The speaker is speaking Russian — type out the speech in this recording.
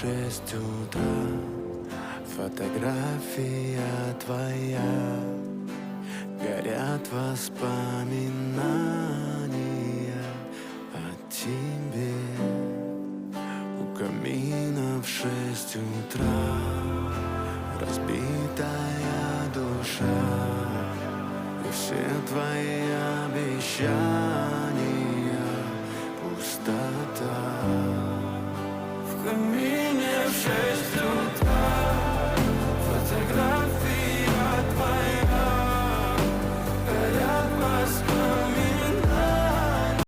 6 утра. Фотография твоя, горят воспоминания о тебе. У камина в 6 утра разбитая душа, и все твои обещания пустота.